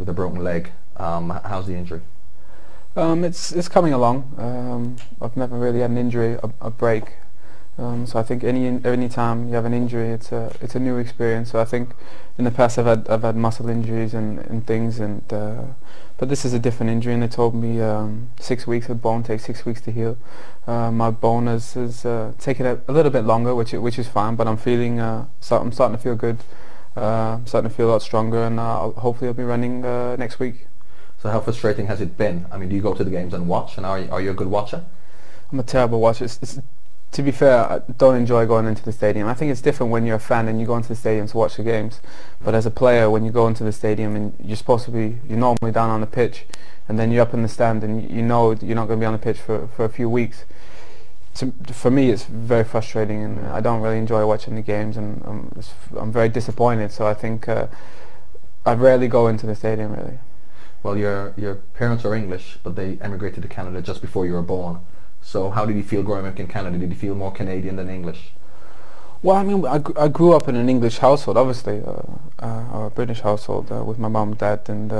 with a broken leg. How's the injury? It's coming along. I've never really had an injury, a break. So I think any time you have an injury, it's a new experience. So I think in the past I've had muscle injuries and things, but this is a different injury. And they told me 6 weeks. A bone takes 6 weeks to heal. My bone has taken a little bit longer, which is fine. But I'm feeling I'm starting to feel good. I'm starting to feel a lot stronger, and hopefully I'll be running next week. So how frustrating has it been? I mean, do you go to the games and watch, and are you a good watcher? I'm a terrible watcher. To be fair, I don't enjoy going into the stadium. I think it's different when you're a fan and you go into the stadium to watch the games. But as a player, when you go into the stadium and you're normally down on the pitch, and then you're up in the stand and you know you're not going to be on the pitch for a few weeks. For me, it's very frustrating, and I don't really enjoy watching the games, and I'm very disappointed. So I think I rarely go into the stadium, really. Well, your parents are English, but they emigrated to Canada just before you were born. So how did you feel growing up in Canada? Did you feel more Canadian than English? Well, I mean, I grew up in an English household, obviously, or a British household with my mum and dad, and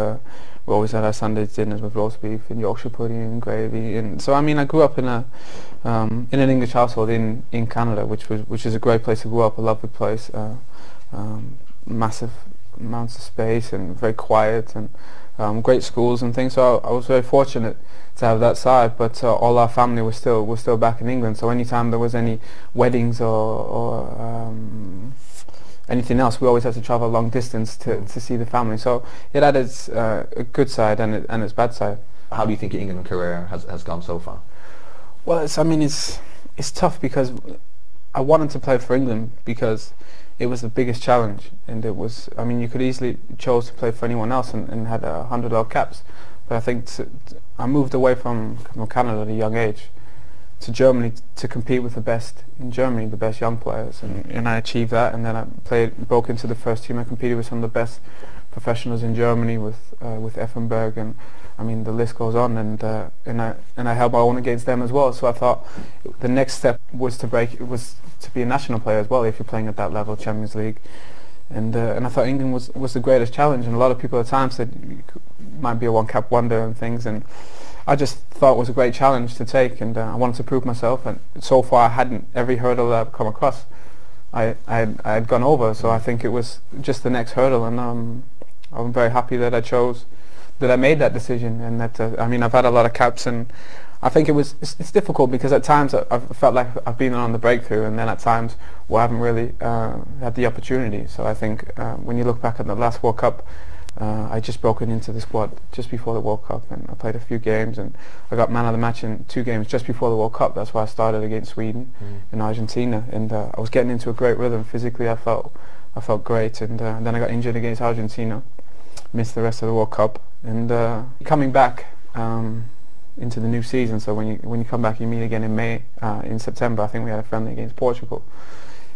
we always had our Sunday dinners with roast beef and Yorkshire pudding and gravy. And so, I mean, I grew up in an English household in Canada, which is a great place to grow up, a lovely place, massive amounts of space and very quiet, and great schools and things. So I was very fortunate to have that side, but all our family was still back in England. So anytime there was any weddings or anything else, we always had to travel a long distance to see the family. So it had its good side and its bad side. How do you think your England career has gone so far? Well, it's tough because I wanted to play for England because it was the biggest challenge, and it was, I mean, you could easily chose to play for anyone else and had 100 odd caps, but I think I moved away from Canada at a young age to Germany to compete with the best in Germany, the best young players, and I achieved that. And then I broke into the first team. I competed with some of the best professionals in Germany with Effenberg, and I mean the list goes on. And I held my own against them as well. So I thought the next step was to be a national player as well if you're playing at that level, Champions League. And I thought England was the greatest challenge, and a lot of people at times said you might be a one-cap wonder and things, and I just thought it was a great challenge to take, and I wanted to prove myself. And so far, I hadn't every hurdle that I've come across, I had gone over. So I think it was just the next hurdle, and I'm very happy that I made that decision, and that I mean, I've had a lot of caps, and I think it's difficult because at times I've felt like I've been on the breakthrough, and then at times I haven't really had the opportunity. So I think when you look back at the last World Cup, I just broken into the squad just before the World Cup, and I played a few games, and I got man of the match in 2 games just before the World Cup. That's why I started against Sweden and Argentina, and I was getting into a great rhythm. Physically, I felt great, and then I got injured against Argentina, missed the rest of the World Cup, and coming back into the new season. So when you come back, you meet again in May. In September, I think we had a friendly against Portugal.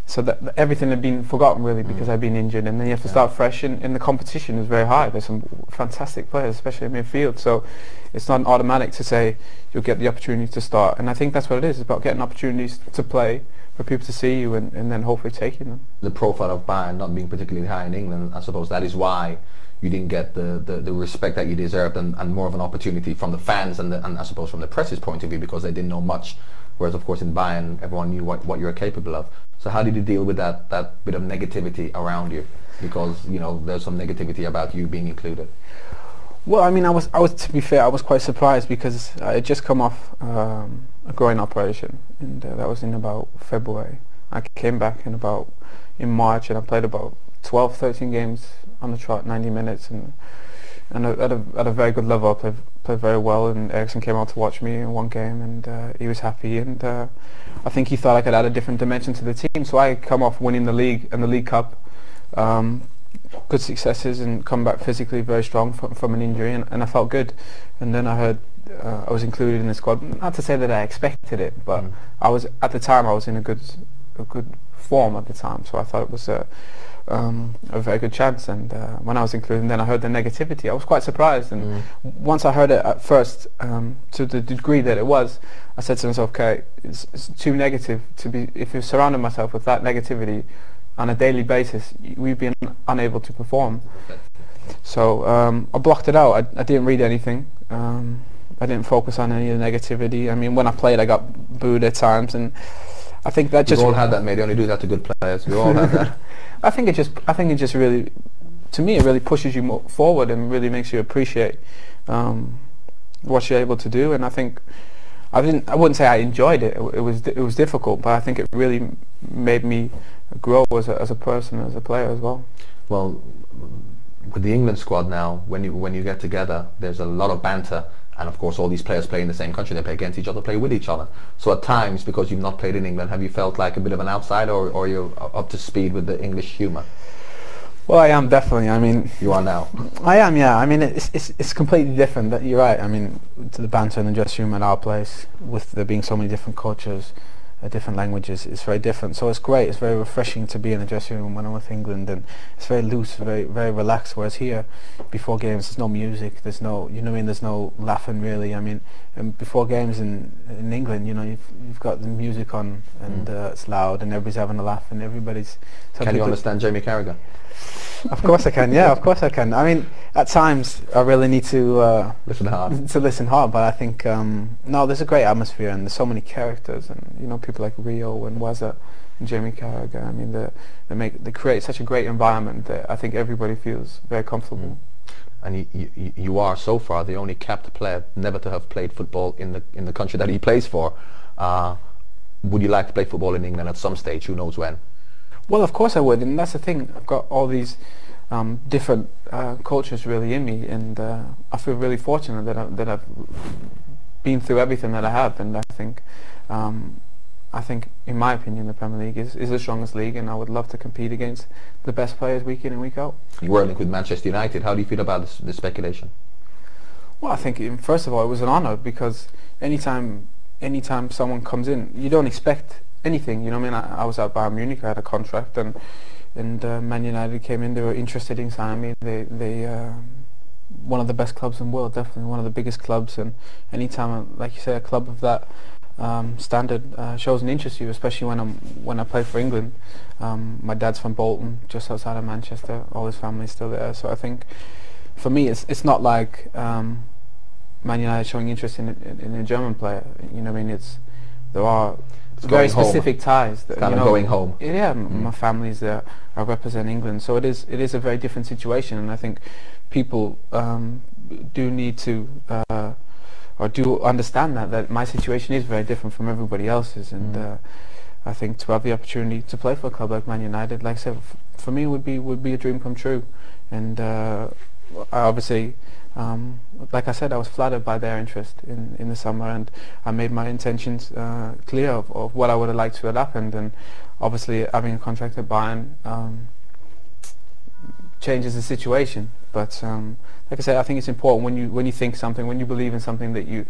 So that everything had been forgotten really because I'd been injured, and then you have to start fresh. And the competition is very high. There's some fantastic players, especially in midfield. So it's not automatic to say you'll get the opportunity to start. And I think that's what it is. It's about getting opportunities to play, for people to see you, and then hopefully taking them. The profile of Bayern not being particularly high in England, I suppose that is why you didn't get the respect that you deserved, and more of an opportunity from the fans and I suppose from the press's point of view, because they didn't know much, whereas of course in Bayern everyone knew what you were capable of. So how did you deal with that bit of negativity around you? Because there's some negativity about you being included. Well, I mean, I was to be fair, I was quite surprised because I had just come off a groin operation, and that was in about February. I came back in March, and I played about 12-13 games on the trot, 90 minutes, and at a very good level. I played very well, and Eriksson came out to watch me in one game, and he was happy, and I think he thought I could add a different dimension to the team. So I come off winning the league and the League Cup, good successes, and come back physically very strong from an injury, and I felt good. And then I heard I was included in the squad. Not to say that I expected it, but I was, at the time, I was in a good form at the time, so I thought it was a very good chance. And when I was included, and then I heard the negativity, I was quite surprised. And once I heard it at first, to the degree that it was, I said to myself, okay, it's too negative to be. If you surrounded myself with that negativity on a daily basis, we'd be unable to perform. So I blocked it out. I didn't read anything. I didn't focus on any of the negativity. I mean, when I played, I got booed at times, and I think that just... We've all had that, mate. They only do that to good players. We all had that. I think it just really, to me, it really pushes you forward and really makes you appreciate what you're able to do. And I think I wouldn't say I enjoyed it. It was difficult, but I think it really made me grow as a person, as a player as well. Well, with the England squad now, when you get together, there's a lot of banter, and of course all these players play in the same country. They play against each other, play with each other. So at times, because you've not played in England, have you felt like a bit of an outsider, or you're up to speed with the English humour? Well, I am definitely. I mean, you are now. I am, yeah. I mean, it's completely different. You're right. I mean, to the banter in the dressing room at our place, with there being so many different cultures, different languages, it's very different. So it's great. It's very refreshing to be in the dressing room when I'm with England, and it's very loose, very very relaxed. Whereas here, before games, there's no music. There's no, you know what I mean. There's no laughing really. I mean, before games in England, you know, you've got the music on, and it's loud, and everybody's having a laugh, and everybody's. Can you understand Jamie Carragher? Of course I can. Yeah, of course I can. I mean, at times I really need to listen hard. To listen hard, but I think no, there's a great atmosphere, and there's so many characters, and you know, people like Rio and Wazza and Jamie Carragher. I mean, they create such a great environment that I think everybody feels very comfortable. And you are so far the only capped player never to have played football in the country that he plays for. Would you like to play football in England at some stage? Who knows when? Well, of course I would, and that's the thing. I've got all these different cultures really in me, and I feel really fortunate that I've been through everything that I have. And I think, in my opinion, the Premier League is the strongest league, and I would love to compete against the best players week in and week out. You were linked with Manchester United. How do you feel about the speculation? Well, I think first of all, it was an honour, because anytime someone comes in, you don't expect anything, you know what I mean? I was at Bayern Munich, I had a contract, and Man United came in. They were interested in signing me. They one of the best clubs in the world, definitely one of the biggest clubs, and anytime, like you say, a club of that standard shows an interest in you, especially when I play for England. My dad's from Bolton, just outside of Manchester. All his family's still there, so I think for me it's not like Man United showing interest in a German player. You know what I mean? There are very specific ties. That, kind of going home. Yeah, my family's there. I represent England, so it is a very different situation, and I think people do need to or do understand that my situation is very different from everybody else's, and I think to have the opportunity to play for a club like Man United, like I said, for me would be a dream come true, and I obviously. Like I said, I was flattered by their interest in the summer, and I made my intentions clear of what I would have liked to have happened, and obviously having a contract at Bayern changes the situation. But like I said, I think it's important when you think something, when you believe in something, that you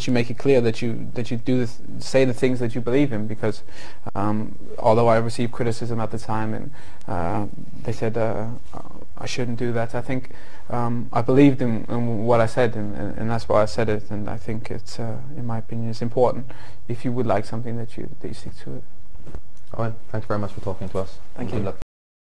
make it clear that you say the things that you believe in, because although I received criticism at the time, and they said I shouldn't do that, I think I believed in what I said, and that's why I said it, and I think it's in my opinion it's important, if you would like something, that you stick to it. Owen, thanks very much for talking to us. Thank you. Good luck.